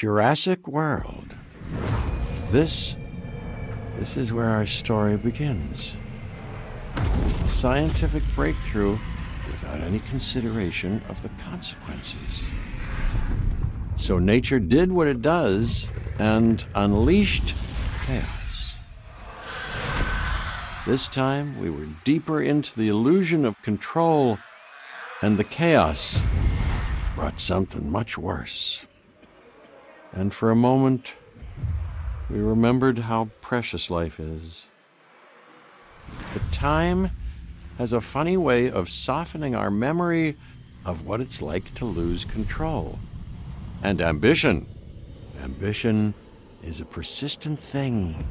Jurassic World. This is where our story begins. A scientific breakthrough without any consideration of the consequences. So nature did what it does and unleashed chaos. This time we were deeper into the illusion of control, and the chaos brought something much worse. And for a moment, we remembered how precious life is. But time has a funny way of softening our memory of what it's like to lose control. And ambition. Ambition is a persistent thing.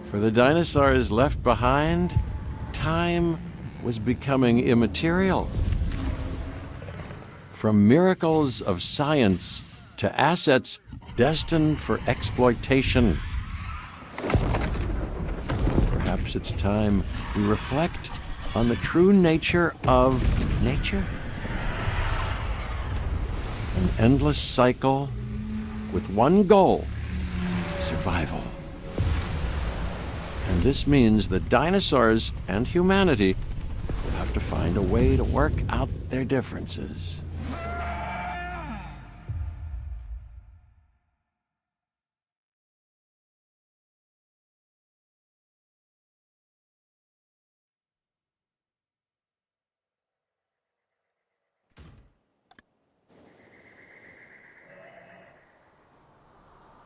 For the dinosaurs left behind, time was becoming immaterial. From miracles of science to assets destined for exploitation. Perhaps it's time we reflect on the true nature of nature. An endless cycle with one goal: survival. And this means that dinosaurs and humanity will have to find a way to work out their differences.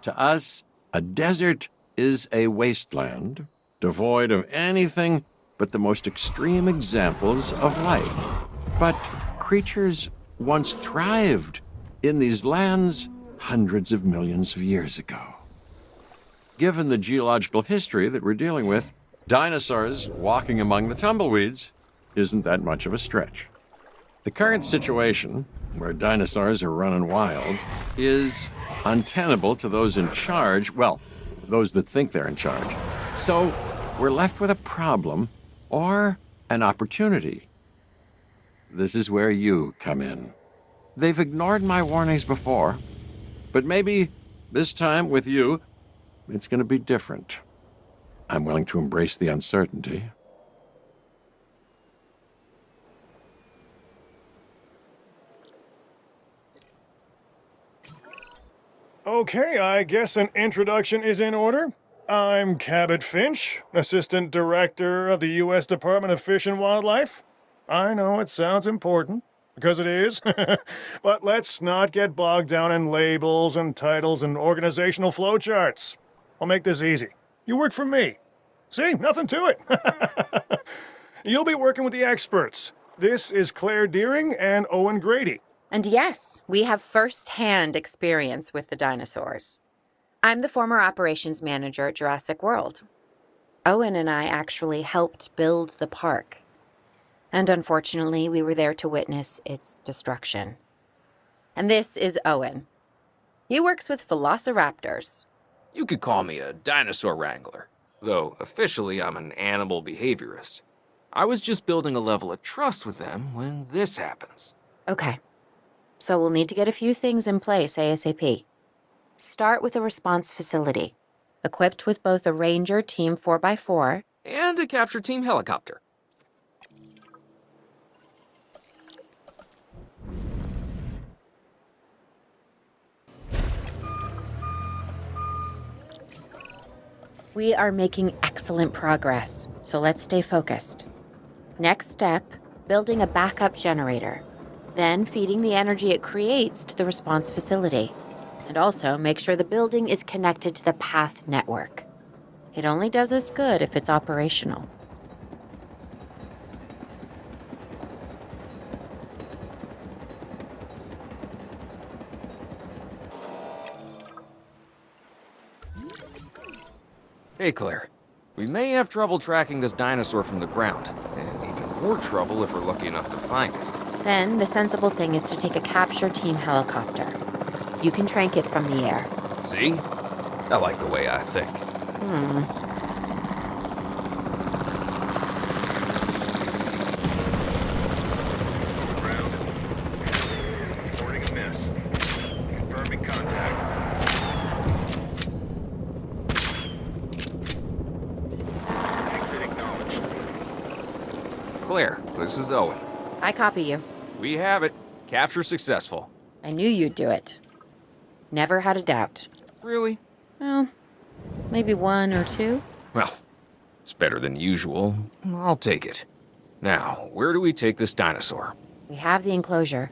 To us, a desert is a wasteland, devoid of anything but the most extreme examples of life. But creatures once thrived in these lands hundreds of millions of years ago. Given the geological history that we're dealing with, dinosaurs walking among the tumbleweeds isn't that much of a stretch. The current situation, where dinosaurs are running wild, is untenable to those in charge, well, those that think they're in charge. So we're left with a problem or an opportunity. This is where you come in. They've ignored my warnings before, but maybe this time with you, it's going to be different. I'm willing to embrace the uncertainty. Okay, I guess an introduction is in order. I'm Cabot Finch, Assistant Director of the U.S. Department of Fish and Wildlife. I know it sounds important, because it is, but let's not get bogged down in labels and titles and organizational flowcharts. I'll make this easy. You work for me. See, nothing to it. You'll be working with the experts. This is Claire Deering and Owen Grady. And yes, we have first-hand experience with the dinosaurs. I'm the former operations manager at Jurassic World. Owen and I actually helped build the park. And unfortunately, we were there to witness its destruction. And this is Owen. He works with velociraptors. You could call me a dinosaur wrangler, though officially I'm an animal behaviorist. I was just building a level of trust with them when this happens. Okay. So we'll need to get a few things in place ASAP. Start with a response facility, equipped with both a Ranger Team 4x4 and a capture team helicopter. We are making excellent progress, so let's stay focused. Next step, building a backup generator. Then feeding the energy it creates to the response facility. And also make sure the building is connected to the path network. It only does us good if it's operational. Hey, Claire. We may have trouble tracking this dinosaur from the ground, and even more trouble if we're lucky enough to find it. Then the sensible thing is to take a capture team helicopter. You can trank it from the air. See? I like the way I think. Ground. Reporting a miss. Confirming contact. Exit acknowledged. Claire, this is Owen. I copy you. We have it. Capture successful. I knew you'd do it. Never had a doubt. Really? Well, maybe one or two. Well, it's better than usual. I'll take it. Now, where do we take this dinosaur? We have the enclosure.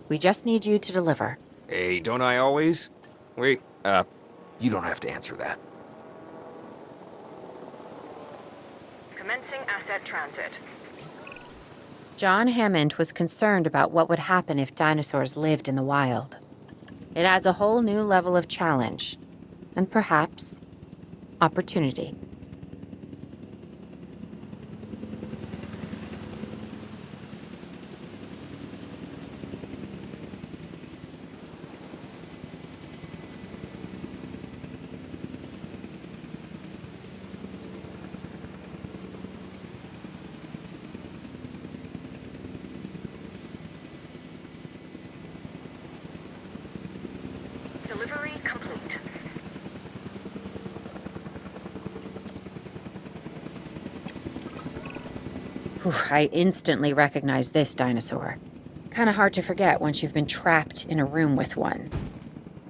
We just need you to deliver. Hey, don't I always? Wait, you don't have to answer that. Commencing asset transit. John Hammond was concerned about what would happen if dinosaurs lived in the wild. It adds a whole new level of challenge, and perhaps opportunity. Delivery complete. Whew, I instantly recognize this dinosaur. Kind of hard to forget once you've been trapped in a room with one.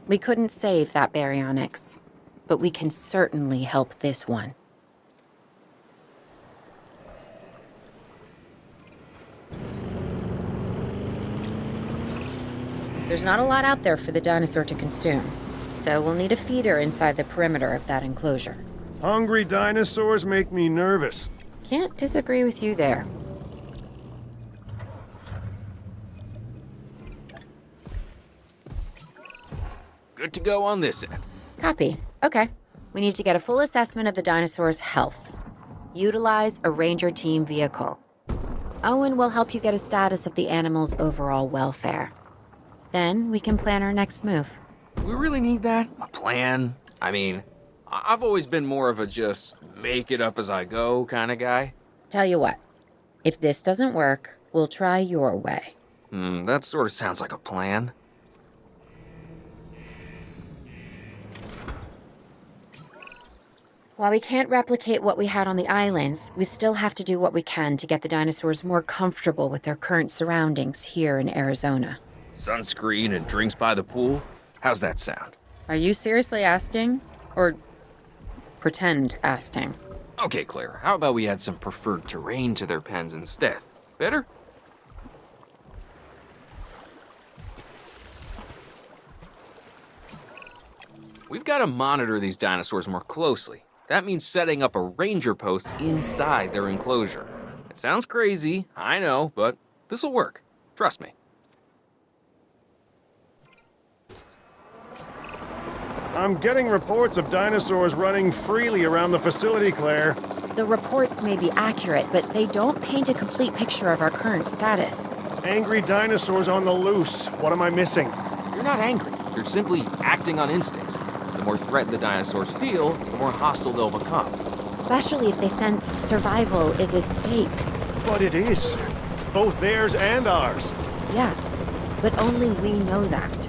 We couldn't save that baryonyx, but we can certainly help this one. There's not a lot out there for the dinosaur to consume, so we'll need a feeder inside the perimeter of that enclosure. Hungry dinosaurs make me nervous. Can't disagree with you there. Good to go on this end. Copy. Okay. We need to get a full assessment of the dinosaur's health. Utilize a ranger team vehicle. Owen will help you get a status of the animal's overall welfare. Then we can plan our next move. We really need that? A plan? I mean, I've always been more of a just make it up as I go kind of guy. Tell you what, if this doesn't work, we'll try your way. That sort of sounds like a plan. While we can't replicate what we had on the islands, we still have to do what we can to get the dinosaurs more comfortable with their current surroundings here in Arizona. Sunscreen and drinks by the pool? How's that sound? Are you seriously asking? Or pretend asking? Okay, Claire, how about we add some preferred terrain to their pens instead? Better? We've got to monitor these dinosaurs more closely. That means setting up a ranger post inside their enclosure. It sounds crazy, I know, but this'll work. Trust me. I'm getting reports of dinosaurs running freely around the facility, Claire. The reports may be accurate, but they don't paint a complete picture of our current status. Angry dinosaurs on the loose. What am I missing? You're not angry. You're simply acting on instincts. The more threatened the dinosaurs feel, the more hostile they'll become. Especially if they sense survival is at stake. But it is. Both theirs and ours. Yeah, but only we know that.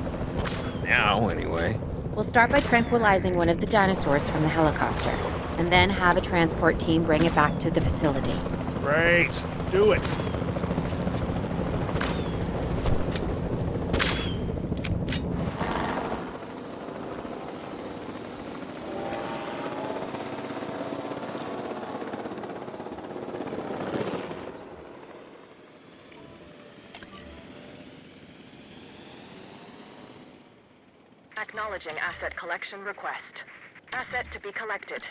Now, anyway. We'll start by tranquilizing one of the dinosaurs from the helicopter, and then have a transport team bring it back to the facility. Great. Do it. Acknowledging asset collection request. Asset to be collected.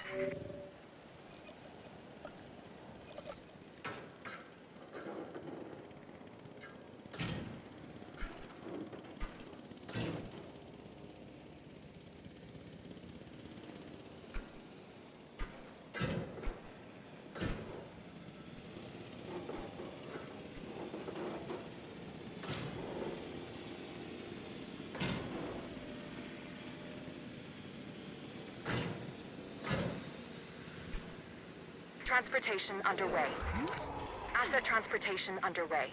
Transportation underway. Asset transportation underway.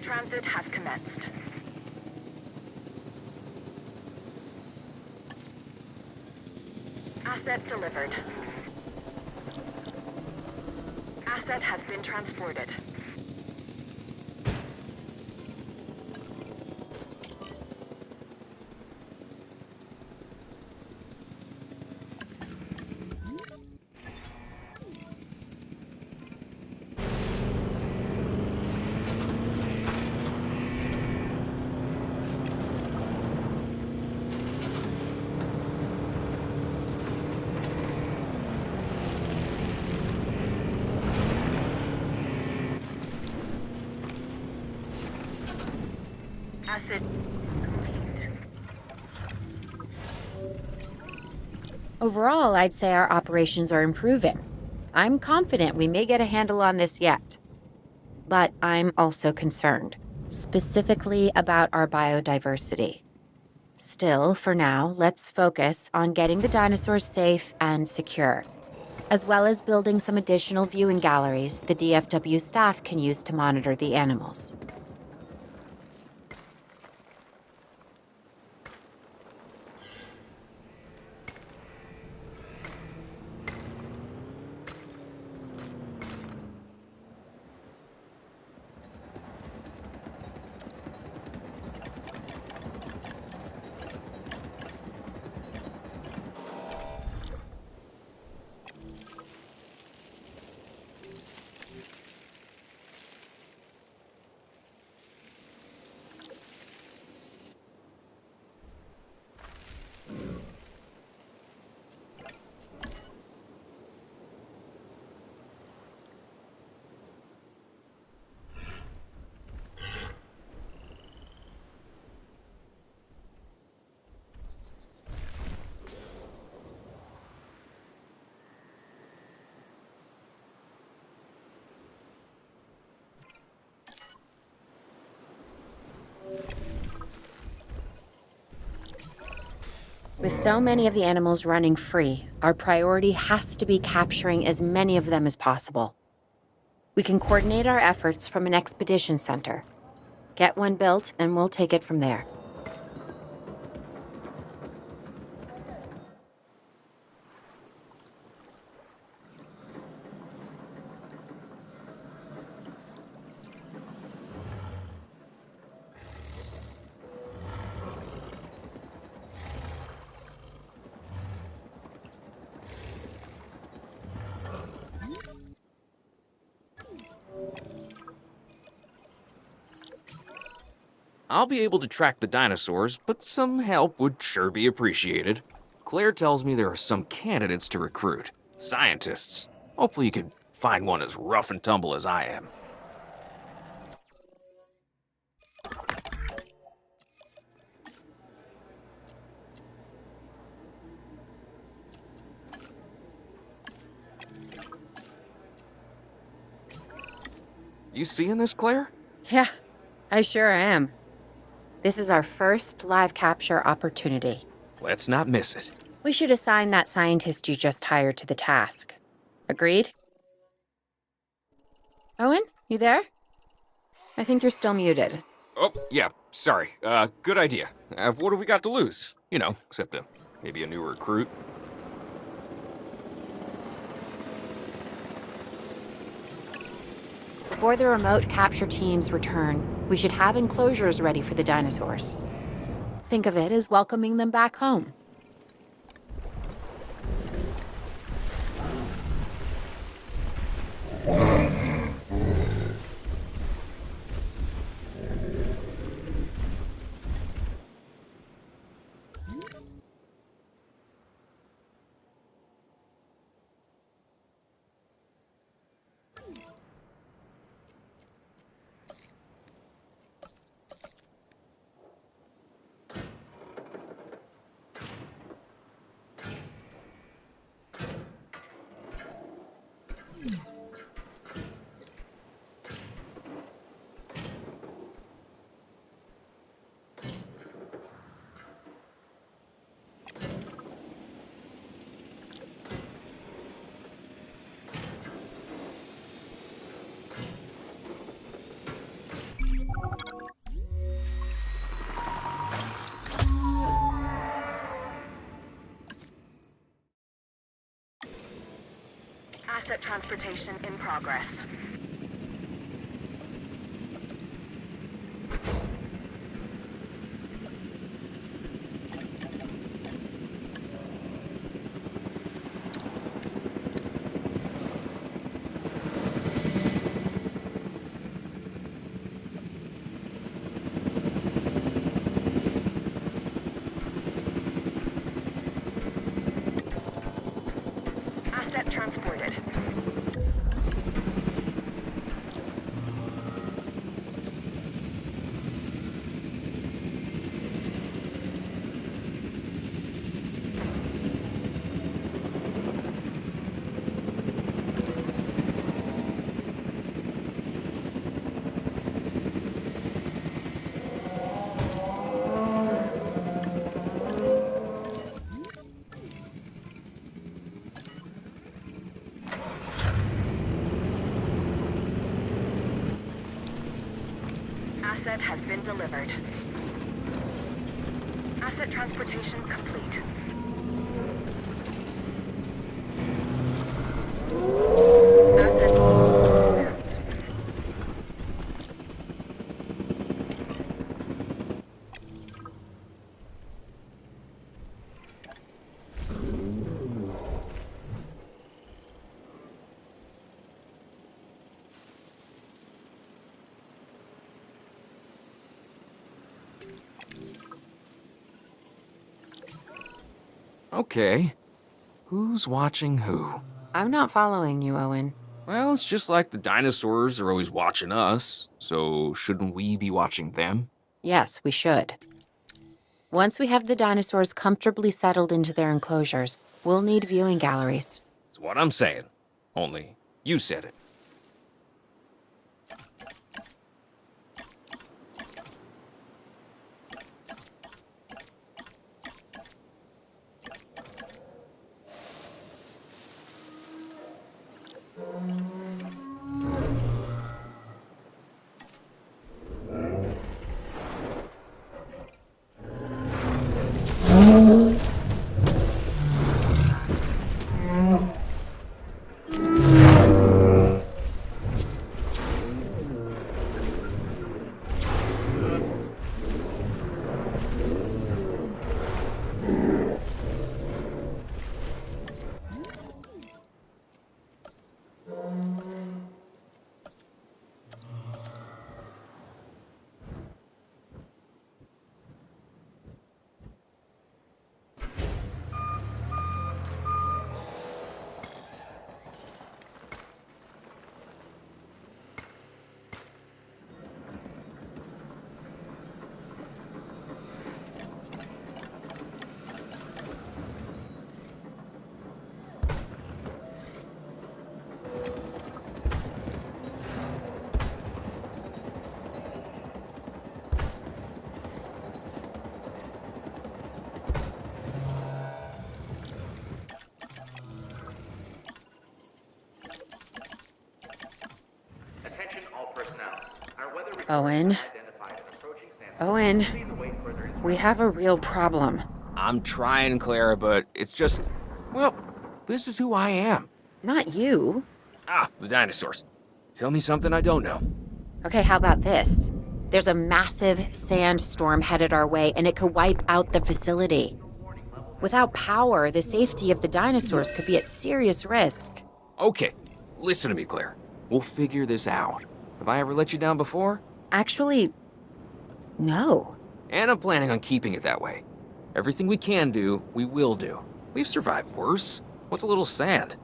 Transit has commenced. Asset delivered. Asset has been transported. Asset complete. Overall, I'd say our operations are improving. I'm confident we may get a handle on this yet. But I'm also concerned, specifically about our biodiversity. Still, for now, let's focus on getting the dinosaurs safe and secure, as well as building some additional viewing galleries the DFW staff can use to monitor the animals. With so many of the animals running free, our priority has to be capturing as many of them as possible. We can coordinate our efforts from an expedition center. Get one built, and we'll take it from there. I'll be able to track the dinosaurs, but some help would sure be appreciated. Claire tells me there are some candidates to recruit. Scientists. Hopefully you can find one as rough and tumble as I am. You seeing this, Claire? Yeah, I sure am. This is our first live capture opportunity. Let's not miss it. We should assign that scientist you just hired to the task. Agreed? Owen, you there? I think you're still muted. Oh, yeah, sorry. Good idea. What do we got to lose? You know, except a Maybe a new recruit? Before the remote capture teams return, we should have enclosures ready for the dinosaurs. Think of it as welcoming them back home. Asset transportation in progress. Asset transported. Asset has been delivered. Asset transportation complete. Asset confirmed. Okay. Who's watching who? I'm not following you, Owen. Well, it's just like the dinosaurs are always watching us, so shouldn't we be watching them? Yes, we should. Once we have the dinosaurs comfortably settled into their enclosures, we'll need viewing galleries. That's what I'm saying. Only, you said it. Owen. Owen, we have a real problem. I'm trying, Clara, but it's just, well, this is who I am. Not you. Ah, the dinosaurs. Tell me something I don't know. Okay, how about this? There's a massive sandstorm headed our way, and it could wipe out the facility. Without power, the safety of the dinosaurs could be at serious risk. Okay, listen to me, Claire. We'll figure this out. Have I ever let you down before? Actually, no. And I'm planning on keeping it that way. Everything we can do, we will do. We've survived worse. What's a little sand?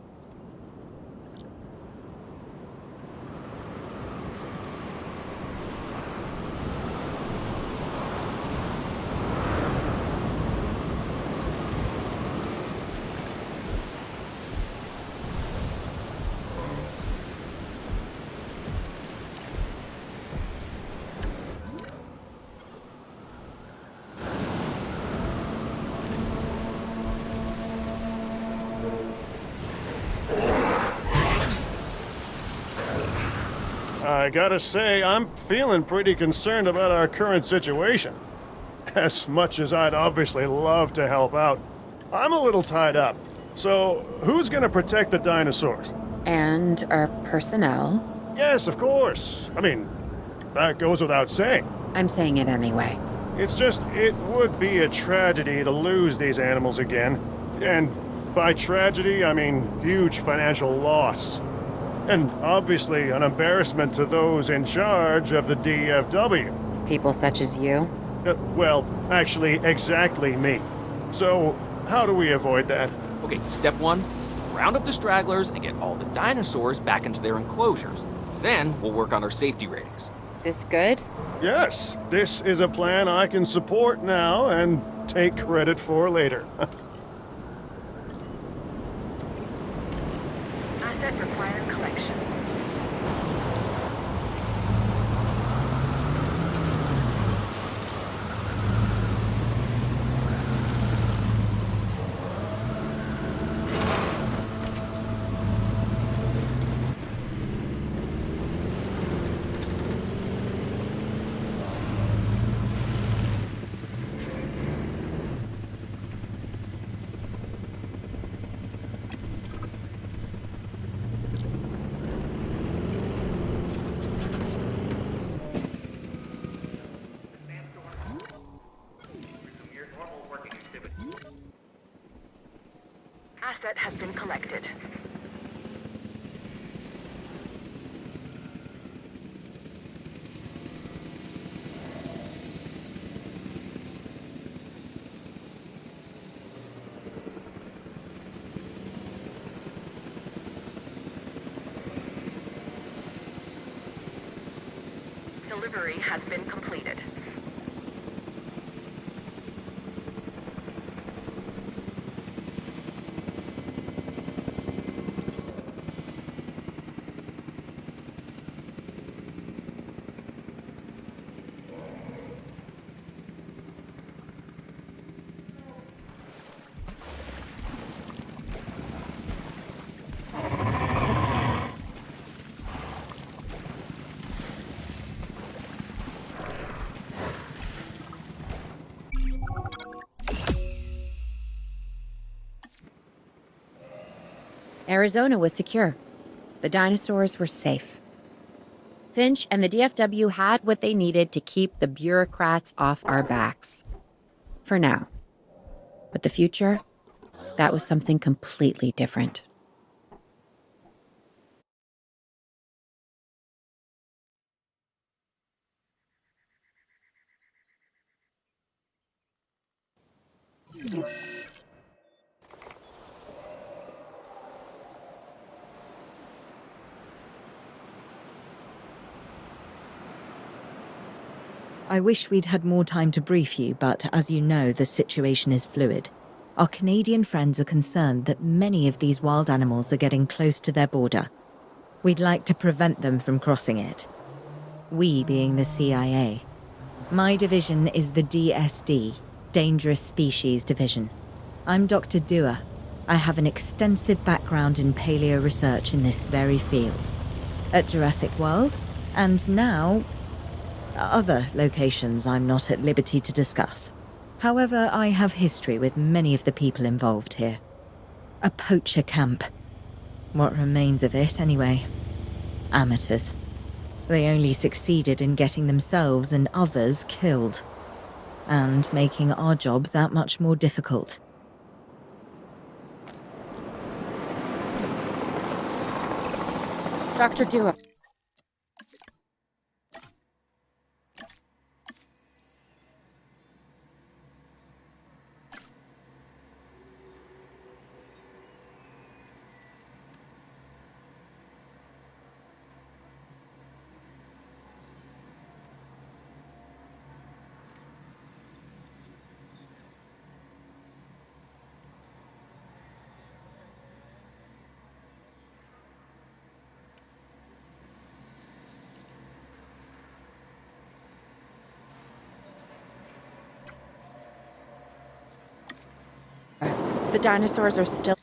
I gotta say, I'm feeling pretty concerned about our current situation. As much as I'd obviously love to help out, I'm a little tied up. So, who's gonna protect the dinosaurs? And our personnel. Yes, of course. I mean, that goes without saying. I'm saying it anyway. It's just, it would be a tragedy to lose these animals again. And by tragedy, I mean huge financial loss. And obviously an embarrassment to those in charge of the DFW. People such as you. Well, actually, exactly me. So, how do we avoid that? Okay, step one, round up the stragglers and get all the dinosaurs back into their enclosures. Then we'll work on our safety ratings. This good? Yes, this is a plan I can support now and take credit for later. Asset required collection. Asset has been collected. Delivery has been completed. Arizona was secure. The dinosaurs were safe. Finch and the DFW had what they needed to keep the bureaucrats off our backs. For now. But the future, that was something completely different. I wish we'd had more time to brief you, but as you know, the situation is fluid. Our Canadian friends are concerned that many of these wild animals are getting close to their border. We'd like to prevent them from crossing it. We being the CIA. My division is the DSD, Dangerous Species Division. I'm Dr. Dua. I have an extensive background in paleo research in this very field. At Jurassic World, and now other locations I'm not at liberty to discuss. However, I have history with many of the people involved here. A poacher camp. What remains of it, anyway. Amateurs. They only succeeded in getting themselves and others killed. And making our job that much more difficult. Dr. Dua. The dinosaurs are still